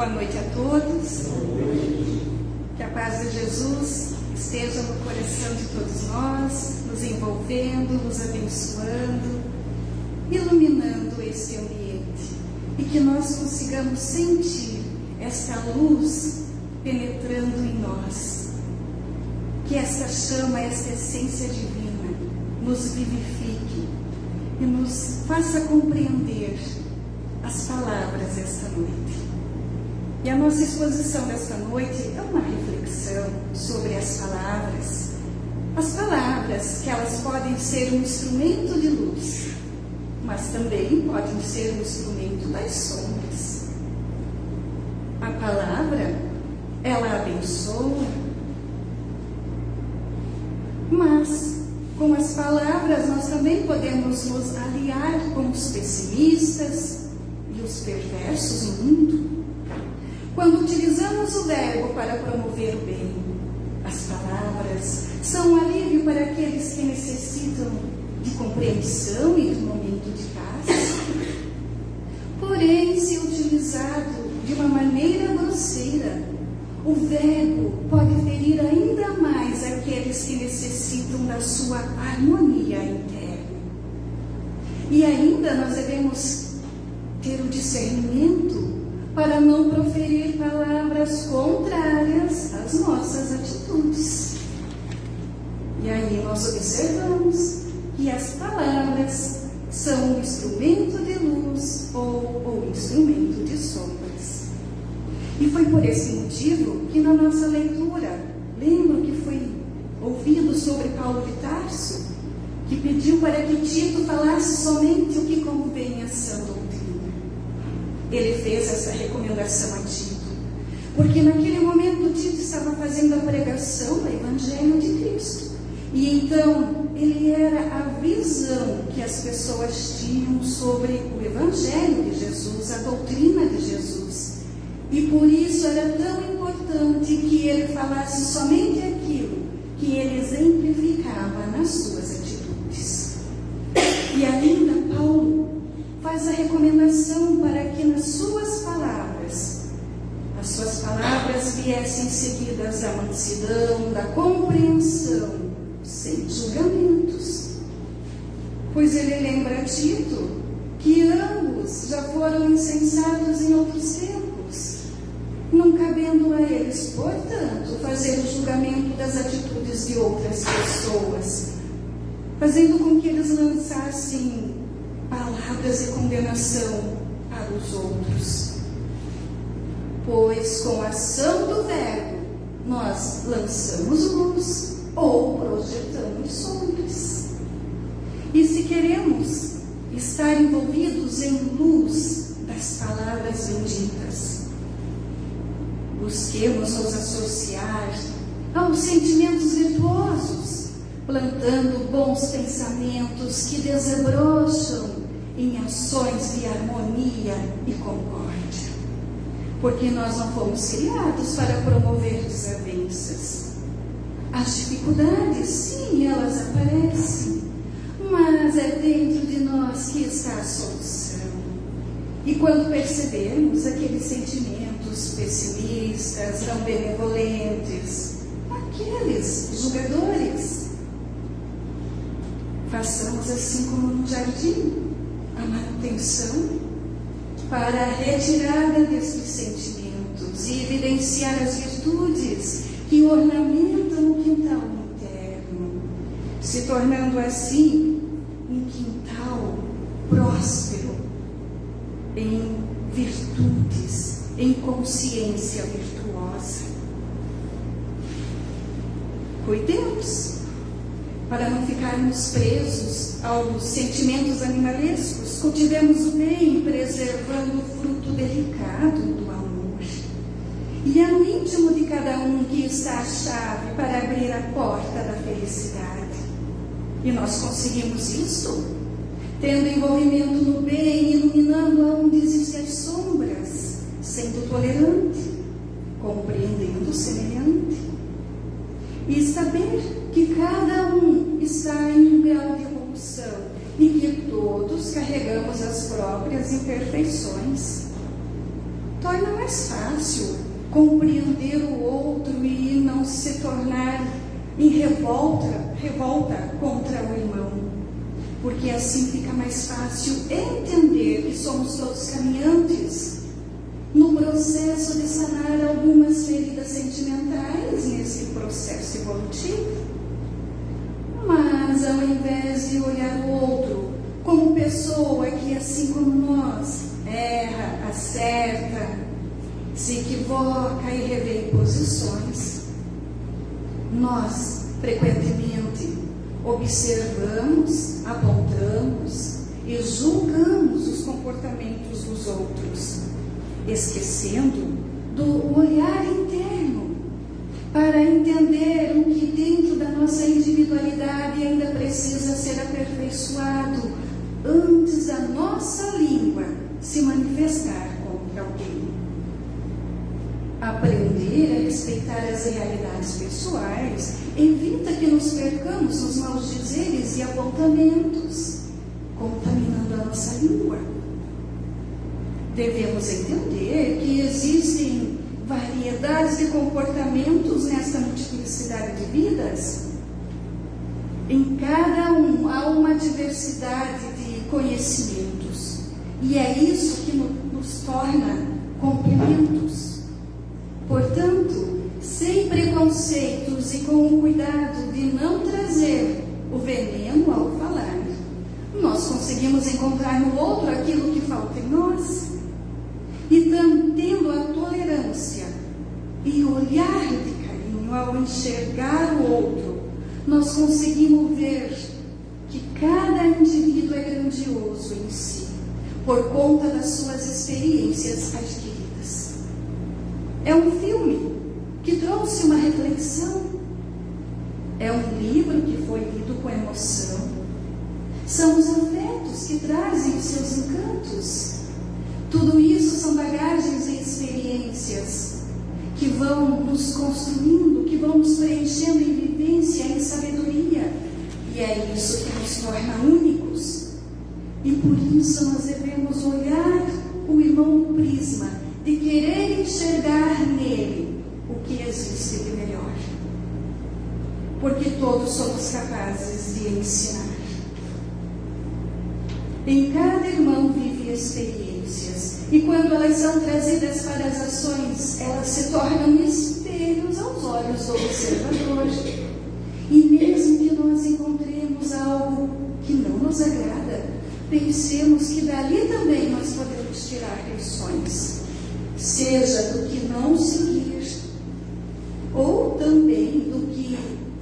Boa noite a todos. Que a paz de Jesus esteja no coração de todos nós, nos envolvendo, nos abençoando, iluminando esse ambiente. E que nós consigamos sentir esta luz penetrando em nós. Que esta chama, esta essência divina nos vivifique e nos faça compreender as palavras desta noite. E a nossa exposição desta noite é uma reflexão sobre as palavras. As palavras, que elas podem ser um instrumento de luz, mas também podem ser um instrumento das sombras. A palavra, ela abençoa, mas com as palavras nós também podemos nos aliar com os pessimistas e os perversos no mundo. Quando utilizamos o verbo para promover o bem, as palavras são um alívio para aqueles que necessitam de compreensão e de um momento de paz. Porém, se utilizado de uma maneira grosseira, o verbo pode ferir ainda mais aqueles que necessitam da sua harmonia interna. E ainda nós devemos ter o discernimento para não proferir palavras contrárias às nossas atitudes. E aí nós observamos que as palavras são um instrumento de luz ou um instrumento de sombras. E foi por esse motivo que na nossa leitura, lembro que foi ouvido sobre Paulo de Tarso, que pediu para que Tito falasse somente o que convém à sã doutrina. Ele fez essa recomendação a Tito, porque naquele momento Tito estava fazendo a pregação do Evangelho de Cristo. E então ele era a visão que as pessoas tinham sobre o Evangelho de Jesus, a doutrina de Jesus. E por isso era tão importante que ele falasse somente aquilo que ele exemplificava nas suas atitudes. E ainda Paulo faz a recomendação para que nas suas palavras, as suas palavras viessem seguidas da mansidão, da compreensão, sem julgamentos. Pois ele lembra a Tito que ambos já foram insensatos em outros tempos, não cabendo a eles, portanto, fazer o julgamento das atitudes de outras pessoas, fazendo com que eles lançassem palavras de condenação para os outros. Pois com a ação do verbo nós lançamos luz ou projetamos sombras. E se queremos estar envolvidos em luz das palavras benditas, busquemos nos associar aos sentimentos virtuosos, plantando bons pensamentos que desabrocham em ações de harmonia e concórdia. Porque nós não fomos criados para promover desavenças. As dificuldades, sim, elas aparecem, mas é dentro de nós que está a solução. E quando percebermos aqueles sentimentos pessimistas, não benevolentes, aqueles julgadores, façamos assim como no jardim, a manutenção para a retirada desses sentimentos e evidenciar as virtudes que ornamentam o quintal interno, se tornando assim um quintal próspero em virtudes, em consciência virtuosa. Cuidemos para não ficarmos presos aos sentimentos animalescos. Cultivemos o bem, preservando o fruto delicado do amor. E é no íntimo de cada um que está a chave para abrir a porta da felicidade. E nós conseguimos isso tendo envolvimento no bem, iluminando aonde existem as sombras, sendo tolerante, compreendendo o semelhante. E saber que cada um está em um grau de evolução e que todos carregamos as próprias imperfeições. Torna mais fácil compreender o outro e não se tornar em revolta contra o irmão, porque assim fica mais fácil entender que somos todos caminhantes no processo de sanar algumas feridas sentimentais nesse processo evolutivo. Mas ao invés de olhar o outro como pessoa que, assim como nós, erra, acerta, se equivoca e revê posições, nós frequentemente observamos, apontamos e julgamos os comportamentos dos outros, esquecendo do olhar interno para entender o que dentro da nossa individualidade ainda precisa ser aperfeiçoado antes da nossa língua se manifestar contra alguém. Aprender a respeitar as realidades pessoais evita que nos percamos nos maus dizeres e apontamentos, contaminando a nossa língua. Devemos entender que existem variedades de comportamentos nesta multiplicidade de vidas. Em cada um há uma diversidade de conhecimentos, e é isso que nos torna complementos. Portanto, sem preconceitos e com o cuidado de não trazer o veneno ao falar, nós conseguimos encontrar no outro aquilo que falta em nós. E tendo a tolerância e olhar de carinho ao enxergar o outro, nós conseguimos ver que cada indivíduo é grandioso em si, por conta das suas experiências adquiridas. É um filme que trouxe uma reflexão, é um livro que foi lido com emoção, são os afetos que trazem os seus encantos. Tudo isso são bagagens e experiências que vão nos construindo, que vão nos preenchendo em vivência, em sabedoria. E é isso que nos torna únicos. E por isso nós devemos olhar o irmão no prisma de querer enxergar nele o que existe de melhor. Porque todos somos capazes de ensinar. Em cada irmão vive experiências, e quando elas são trazidas para as ações, elas se tornam espelhos aos olhos do observador. E mesmo que nós encontremos algo que não nos agrada, pensemos que dali também nós podemos tirar lições, seja do que não seguir, ou também do que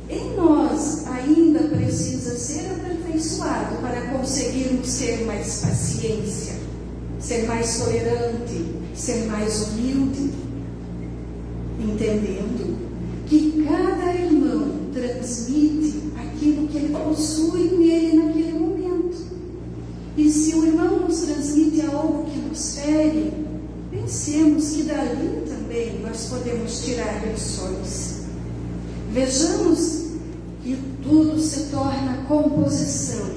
em nós ainda precisa ser aperfeiçoado para conseguirmos ser mais paciência, ser mais tolerante, ser mais humilde, entendendo que cada irmão transmite aquilo que ele possui nele naquele momento. E se o irmão nos transmite algo que nos fere, pensemos que dali também nós podemos tirar lições. Vejamos que tudo se torna composição,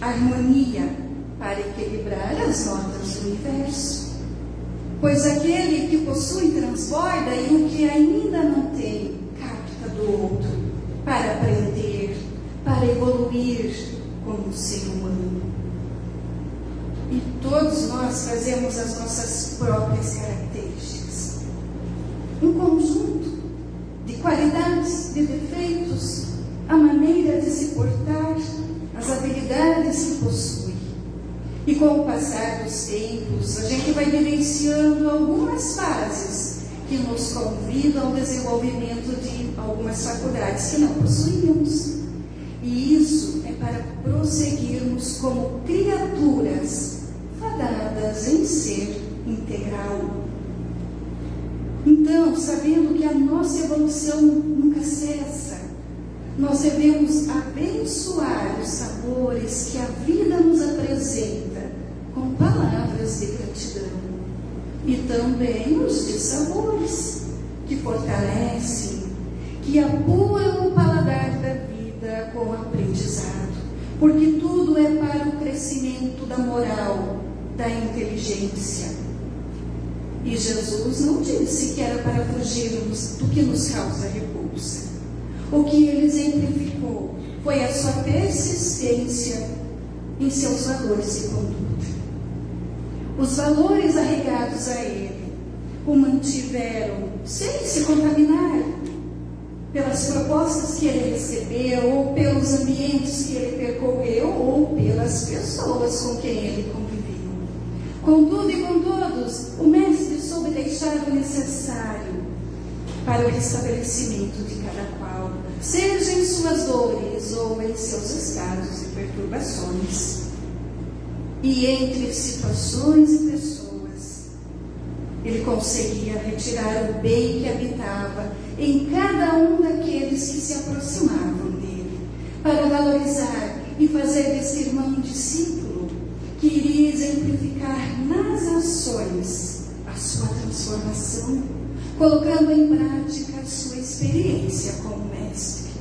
harmonia, para equilibrar as notas do universo. Pois aquele que possui transborda, e o que ainda não tem capta do outro, para aprender, para evoluir como ser humano. E todos nós trazemos as nossas próprias características, um conjunto de qualidades, de defeitos, a maneira de se portar, as habilidades que possui. E com o passar dos tempos, a gente vai vivenciando algumas fases que nos convidam ao desenvolvimento de algumas faculdades que não possuímos. E isso é para prosseguirmos como criaturas fadadas em ser integral. Então, sabendo que a nossa evolução nunca cessa, nós devemos abençoar os sabores que a vida nos apresenta com palavras de gratidão, e também os dissabores que fortalecem, que apuram o paladar da vida com aprendizado, porque tudo é para o crescimento da moral, da inteligência. E Jesus não disse que era para fugirmos do que nos causa repulsa. O que ele exemplificou foi a sua persistência em seus valores e conduta. Os valores arraigados a ele o mantiveram sem se contaminar pelas propostas que ele recebeu, ou pelos ambientes que ele percorreu, ou pelas pessoas com quem ele conviveu. Com tudo e com todos, o Mestre soube deixar o necessário para o restabelecimento de cada qual, seja em suas dores ou em seus estados e perturbações. E entre situações e pessoas, ele conseguia retirar o bem que habitava em cada um daqueles que se aproximavam dele, para valorizar e fazer desse irmão um discípulo que iria exemplificar nas ações a sua transformação, colocando em prática a sua experiência como mestre.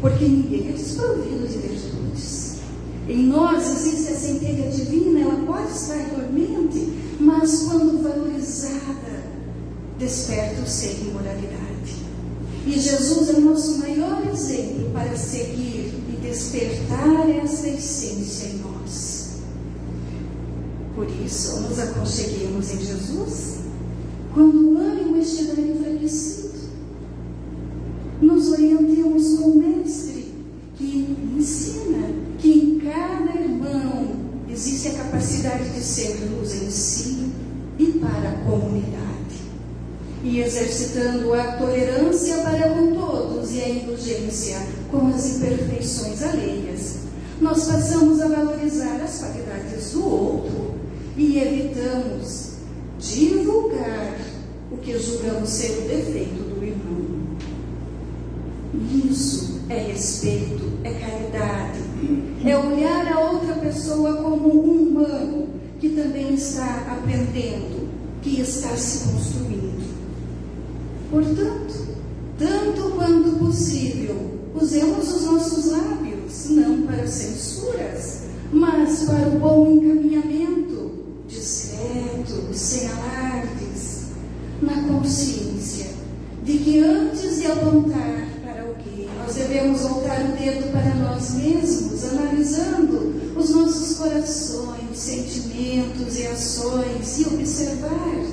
Porque ninguém é desprovido de virtudes. Em nós existe a centelha divina, ela pode estar dormente, mas quando valorizada, desperta o ser em moralidade. E Jesus é o nosso maior exemplo para seguir e despertar essa essência em nós. Por isso, nos aconcheguemos em Jesus, quando o ânimo estiver enfraquecido. Nos orientemos com o Mestre, que ensina que em cada irmão existe a capacidade de ser luz em si e para a comunidade. E exercitando a tolerância para com todos e a indulgência com as imperfeições alheias, nós passamos a valorizar as qualidades do outro e evitamos divulgar o que julgamos ser o defeito do irmão. Isso é respeito, é caridade, é olhar a outra pessoa como um humano que também está aprendendo, que está se construindo. Portanto, tanto quanto possível, usemos os nossos lábios, não para censuras, mas para o bom encaminhamento, discreto, sem alardes, na consciência de que antes de apontar para alguém, nós devemos voltar o dedo para nós mesmos, analisando os nossos corações, sentimentos e ações, e observar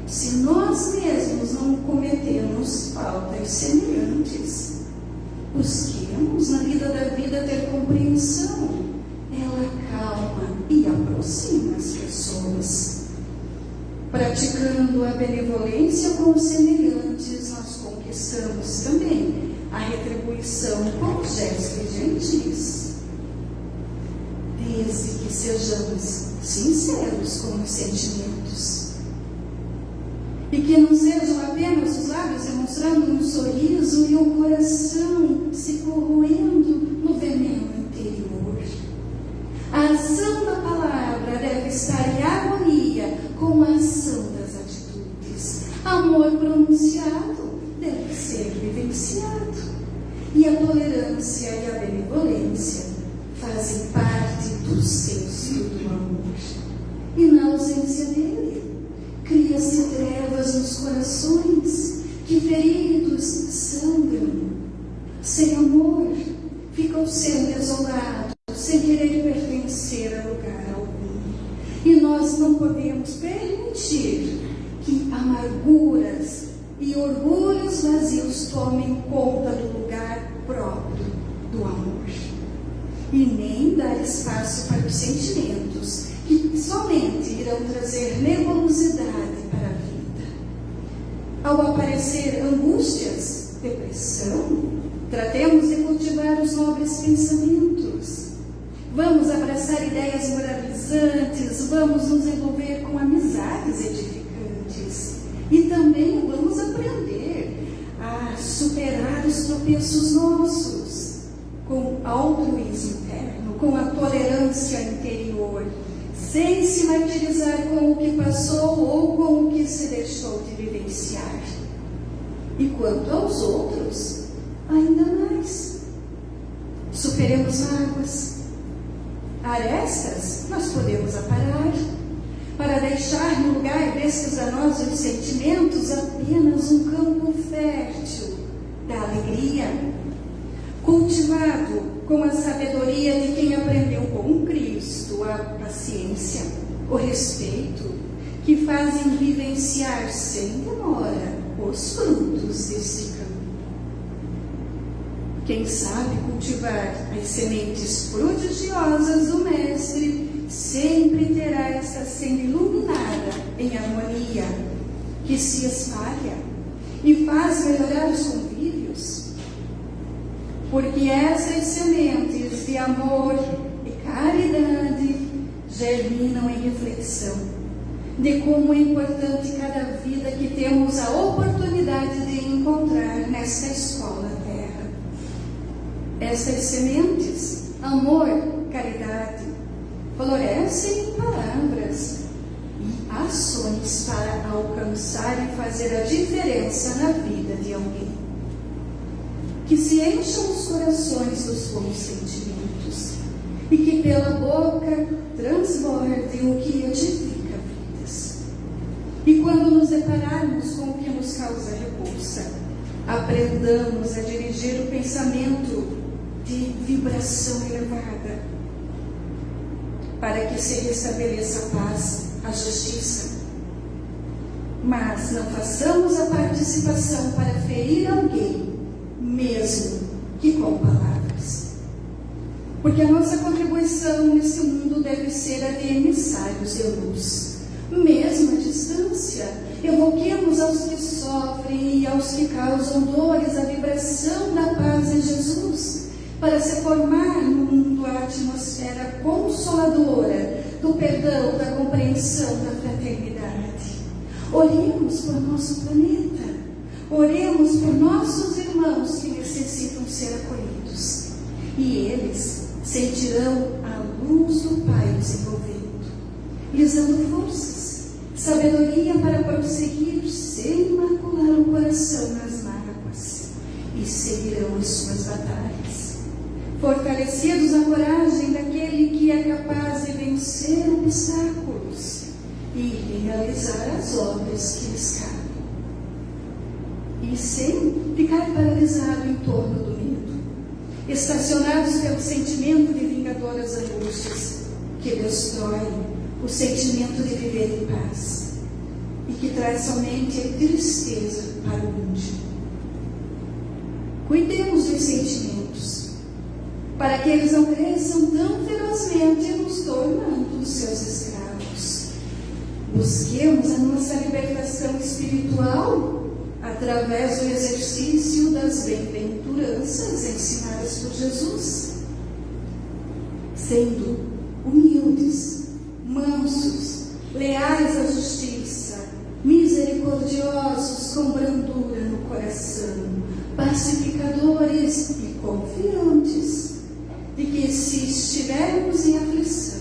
se nós mesmos não cometemos faltas semelhantes. Busquemos na vida da vida ter compreensão. Ela calma e aproxima as pessoas. Praticando a benevolência com os semelhantes, nós conquistamos também a retribuição com gestos gentis. Desde que sejamos sinceros com os sentimentos. E que não sejam apenas os lábios demonstrando um sorriso e o coração se corroendo no veneno interior. A ação da palavra deve estar em harmonia com a ação das atitudes. Amor pronunciado deve ser vivenciado. E a tolerância e a benevolência fazem parte do senso do amor. E na ausência dele, cria-se trevas nos corações, que feridos sangram. Sem amor, fica o ser desolado, sem querer pertencer a lugar algum. E nós não podemos permitir que amarguras e orgulhos vazios tomem conta do lugar próprio do amor. E nem dar espaço para os sentimentos, que somente irão trazer nebulosidade para a vida. Ao aparecer angústias, depressão, tratemos de cultivar os nobres pensamentos. Vamos abraçar ideias moralizantes, vamos nos envolver com amizades edificantes. E também vamos aprender a superar os tropeços nossos, com altruísmo interno, com a tolerância interior, sem se martirizar com o que passou ou com o que se deixou de vivenciar. E quanto aos outros, ainda mais. Superemos mágoas. Arestas nós podemos aparar, para deixar no lugar desses danosos sentimentos apenas um campo fértil da alegria, cultivado com a sabedoria de quem aprendeu com Cristo a paciência, o respeito, que fazem vivenciar sem demora os frutos desse campo. Quem sabe cultivar as sementes prodigiosas do Mestre sempre terá essa senda iluminada em harmonia, que se espalha e faz melhorar os convívios, porque essas sementes de amor e caridade germinam em reflexão de como é importante cada vida que temos a oportunidade de encontrar nesta escola terra. Essas sementes, amor, caridade, florescem em palavras e ações para alcançar e fazer a diferença na vida de alguém. Que se encham os corações dos bons sentimentos e que pela boca transborde o que edifica vidas. E quando nos depararmos com o que nos causa repulsa, aprendamos a dirigir o pensamento de vibração elevada, para que se restabeleça a paz, a justiça. Mas não façamos a participação para ferir alguém, mesmo que com palavras. Porque a nossa contribuição nesse mundo deve ser a de emissários de luz. Mesmo à distância, evoquemos aos que sofrem e aos que causam dores a vibração da paz em Jesus, para se formar no mundo a atmosfera consoladora do perdão, da compreensão, da fraternidade. Oremos por nosso planeta, oremos por nossos irmãos que necessitam ser acolhidos, e eles sentirão a luz do Pai os envolvendo, lhes dando forças, sabedoria para prosseguir sem macular o coração nas mágoas, e seguirão as suas batalhas, fortalecidos na coragem daquele que é capaz de vencer obstáculos e realizar as obras que lhes cabem. E sem ficar paralisado em torno do medo, estacionados pelo sentimento de vingadoras angústias, que destrói o sentimento de viver em paz e que traz somente a tristeza para o íntimo. Cuidemos dos sentimentos, para que eles não cresçam tão ferozmente nos tornando seus escravos. Busquemos a nossa libertação espiritual através do exercício das bem-aventuranças ensinadas por Jesus, sendo humildes, mansos, leais à justiça, misericordiosos com brandura no coração, pacificadores e confiantes de que, se estivermos em aflição,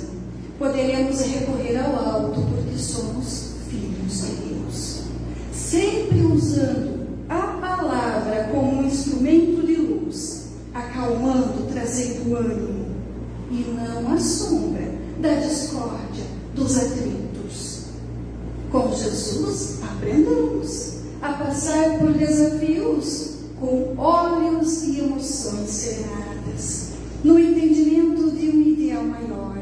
poderemos recorrer ao alto, porque somos filhos de Deus. Sempre usando a palavra como um instrumento de luz, acalmando, trazendo ânimo, e não a sombra da discórdia, dos atritos. Com Jesus, aprendamos a passar por desafios com olhos e emoções serenadas, no entendimento de um ideal maior,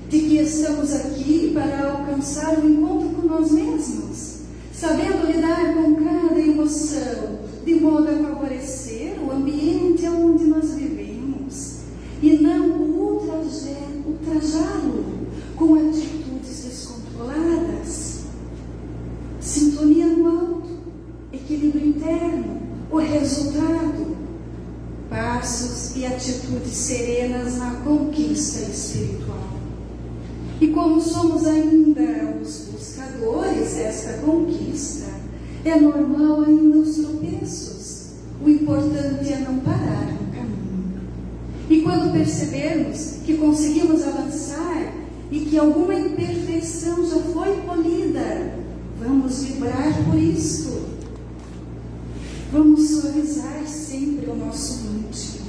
de que estamos aqui para alcançar o encontro com nós mesmos, sabendo lidar com cada emoção, de modo a favorecer o ambiente onde nós vivemos, e não ultrajá-lo com atitudes descontroladas. Sintonia no alto, equilíbrio interno, o resultado, passos e atitudes serenas na conquista espiritual. E como somos ainda os buscadores desta conquista, é normal ainda os tropeços. O importante é não parar no caminho. E quando percebermos que conseguimos avançar e que alguma imperfeição já foi polida, vamos vibrar por isto. Vamos suavizar sempre o nosso íntimo,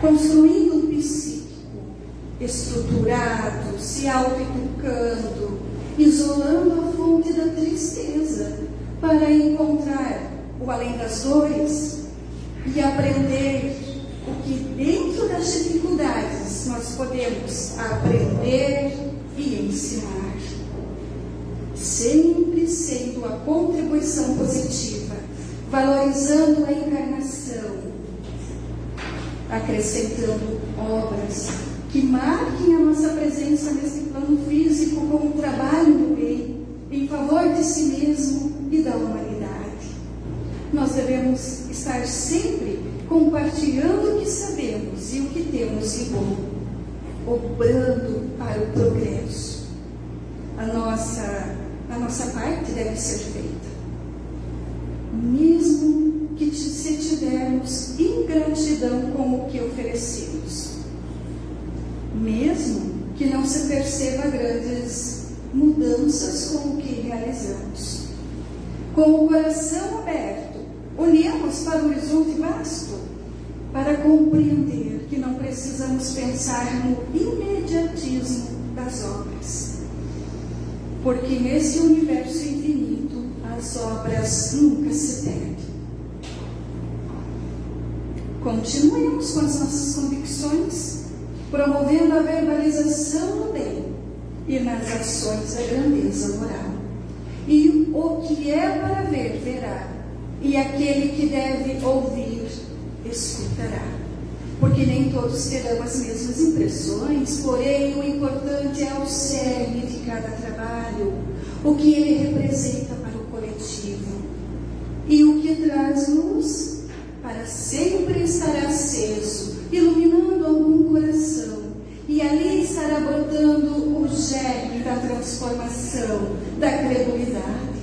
construindo um psíquico estruturado, se auto-educando isolando a fonte da tristeza para encontrar o além das dores e aprender o que dentro das dificuldades nós podemos aprender e ensinar. Sempre sendo a contribuição positiva, valorizando a encarnação, acrescentando obras que marquem a nossa presença nesse plano físico como um trabalho do bem, em favor de si mesmo e da humanidade. Nós devemos estar sempre compartilhando o que sabemos e o que temos de bom, obrando para o progresso. A nossa parte deve ser feita. Mesmo que se tivermos ingratidão com o que oferecemos. Mesmo que não se perceba grandes mudanças com o que realizamos. Com o coração aberto, olhemos para o horizonte vasto para compreender que não precisamos pensar no imediatismo das obras. Porque nesse universo infinito, as obras nunca se perdem. Continuemos com as nossas convicções, promovendo a verbalização do bem e nas ações a grandeza moral. E o que é para ver, verá, e aquele que deve ouvir, escutará. Porque nem todos terão as mesmas impressões, porém o importante é o cerne de cada trabalho, o que ele representa para o coletivo, e o que traz luz para sempre estar aceso, iluminando algum coração, e ali estará brotando o germe da transformação, da credulidade.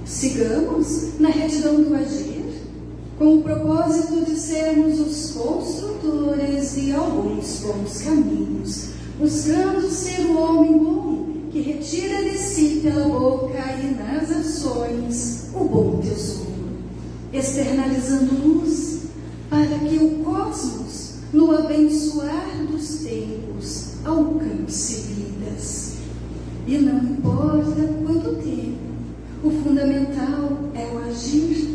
Sigamos na retidão do agir, com o propósito de sermos os construtores de alguns bons caminhos, buscando ser o homem bom que retira de si pela boca e nas ações o bom tesouro, externalizando luz para que o cosmos, no abençoar dos tempos, alcance vidas. E não importa quanto tempo, o fundamental é o agir.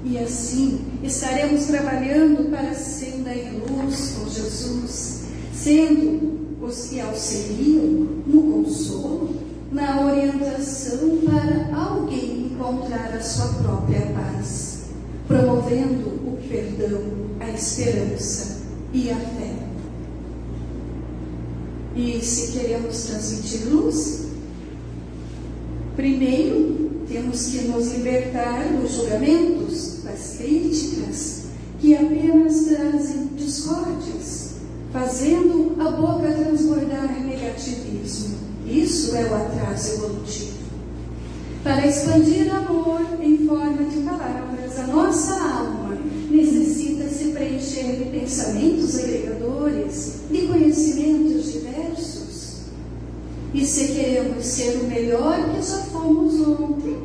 E assim estaremos trabalhando para a senda e luz com Jesus, sendo os que auxiliam no consolo, na orientação para alguém encontrar a sua própria paz, promovendo o perdão, a esperança e a fé. E se queremos transmitir luz, primeiro temos que nos libertar dos julgamentos, das críticas, que apenas trazem discórdias, fazendo a boca transbordar negativismo. Isso é o atraso evolutivo. Para expandir amor em forma de palavras, a nossa alma necessita se preencher de pensamentos agregadores, de conhecimentos diversos. E se queremos ser o melhor que já fomos ontem,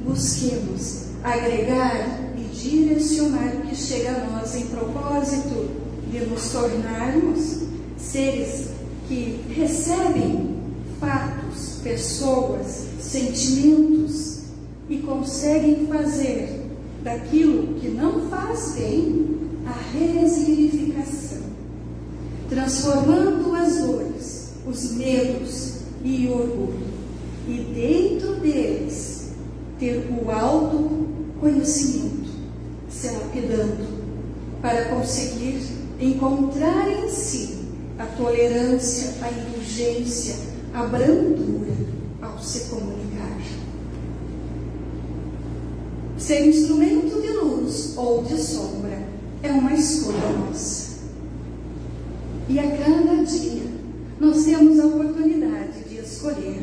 busquemos agregar e direcionar o que chega a nós em propósito de nos tornarmos seres que recebem fatos, pessoas, sentimentos e conseguem fazer daquilo que não faz bem a resignificação, transformando as dores, os medos e o orgulho, e dentro deles ter o autoconhecimento, se lapidando, para conseguir encontrar em si a tolerância, a indulgência, a brandura ao se comunicar. Ser instrumento de luz ou de sombra é uma escolha nossa. E a cada dia nós temos a oportunidade de escolher.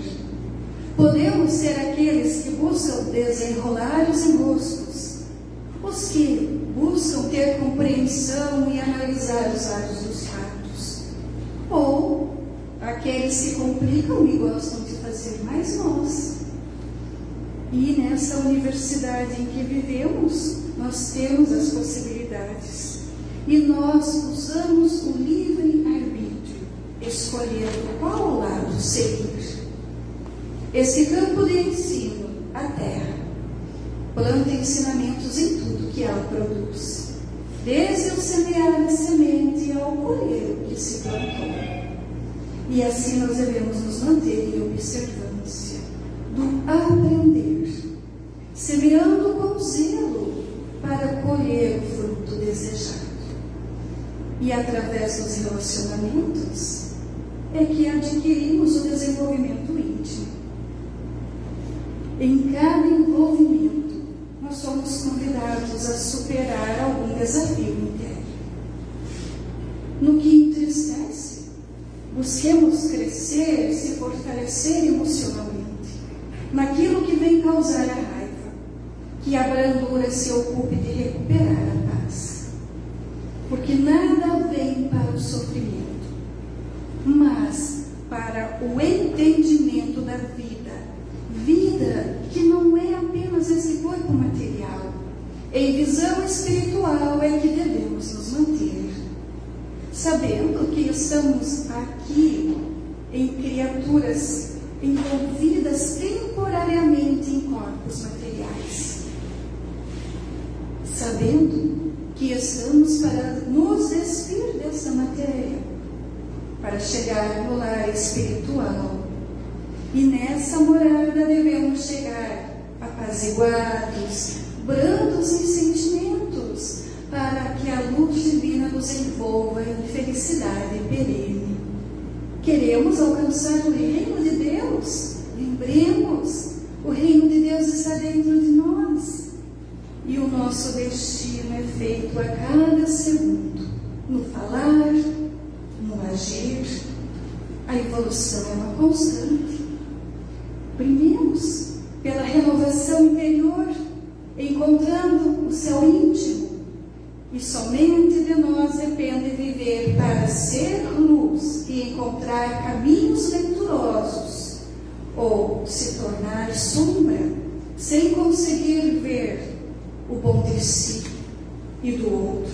Podemos ser aqueles que buscam desenrolar os enroscos, os que buscam ter compreensão e analisar os lados dos fatos, ou aqueles que complicam e gostam de fazer mais nós. E nessa universidade em que vivemos, nós temos as possibilidades. E nós usamos o livre-arbítrio, escolhendo qual lado seguir. Esse campo de ensino, a terra, planta ensinamentos em tudo que ela produz, desde o semear a semente ao colher o que se plantou. E assim nós devemos nos manter em observância do aprender, semeando com zelo para colher o fruto desejado. E através dos relacionamentos é que adquirimos o desenvolvimento íntimo. Em cada envolvimento, nós somos convidados a superar algum desafio interno. No que entristece, busquemos crescer, se fortalecer emocionalmente, naquilo que vem causar a raiva, que a brandura se ocupe de recuperar a paz. Porque nada vem para o sofrimento, mas para o entendimento da vida. Vida que não é apenas esse corpo material. Em visão espiritual é que devemos nos manter, sabendo que estamos aqui em criaturas envolvidas temporariamente em corpos materiais, sabendo que estamos para nos despir dessa matéria, para chegar no lar espiritual. E nessa morada devemos chegar apaziguados, brandos em sentimentos, para que a luz divina nos envolva em felicidade perene. Queremos alcançar o reino de Deus? Lembremos, o reino de Deus está dentro de nós. E o nosso destino é feito a cada segundo, no falar, no agir. A evolução é uma constante. Primemos pela renovação interior, encontrando o céu íntimo. E somente de nós depende viver para ser luz e encontrar caminhos venturosos, ou se tornar sombra, sem conseguir ver o bom de si e do outro.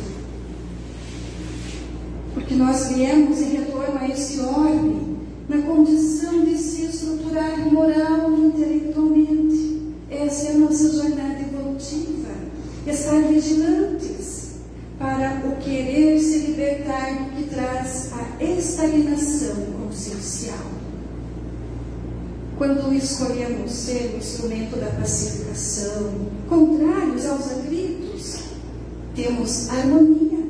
Porque nós viemos em retorno a este orbe, na condição de se estruturar moral e intelectualmente. Essa é a nossa jornada evolutiva. Estar vigilantes para o querer se libertar do que traz a estagnação consciencial. Quando escolhemos ser o instrumento da pacificação, contrários aos atritos, temos harmonia.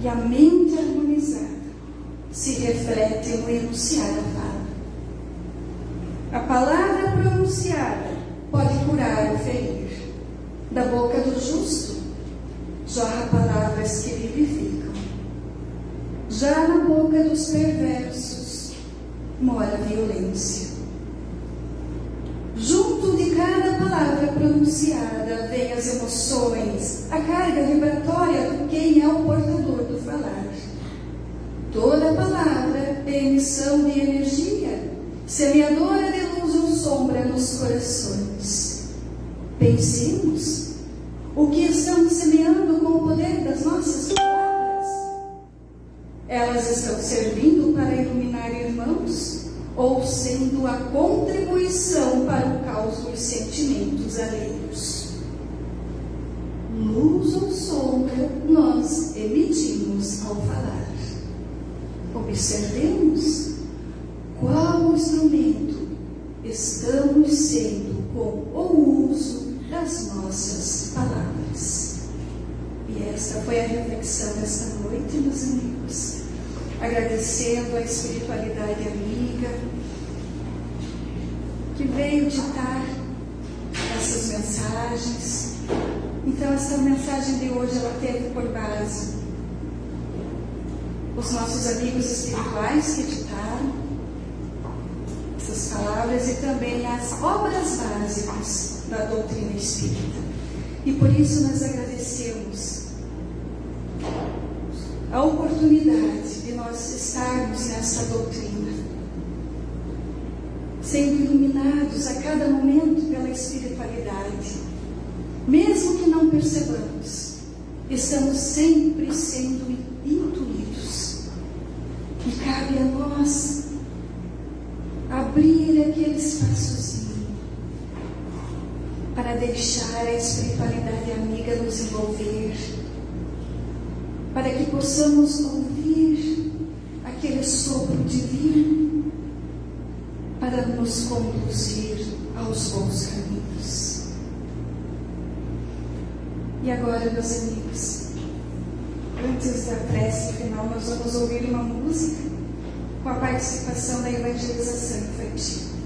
E a mente harmonizada se reflete no enunciar a fala. A palavra pronunciada pode curar ou ferir. Da boca do justo jorra palavras que vivificam. Já na boca dos perversos mora a violência. Junto de cada palavra pronunciada vem as emoções, a carga vibratória de quem é o portador do falar. Toda palavra é emissão de energia, semeadora de luz ou sombra nos corações. Pensemos o que estamos semeando com o poder das nossas palavras. Elas estão servindo para iluminar irmãos ou sendo a contribuição para o caos dos sentimentos alheios? Luz ou sombra nós emitimos ao falar. Observemos qual instrumento estamos sendo com o uso das nossas palavras. E esta foi a reflexão desta noite, meus amigos. Agradecendo a espiritualidade amiga que veio ditar essas mensagens. Então, essa mensagem de hoje ela teve por base os nossos amigos espirituais que ditaram essas palavras e também as obras básicas da doutrina espírita. E por isso nós agradecemos a oportunidade de nós estarmos nessa doutrina, sendo iluminados a cada momento pela espiritualidade. Mesmo que não percebamos, estamos sempre sendo intuídos. E cabe a nós abrir aquele espaçozinho para deixar a espiritualidade amiga nos envolver, para que possamos ouvir aquele sopro divino para nos conduzir aos bons caminhos. E agora, meus amigos, antes da prece final, nós vamos ouvir uma música com a participação da evangelização infantil.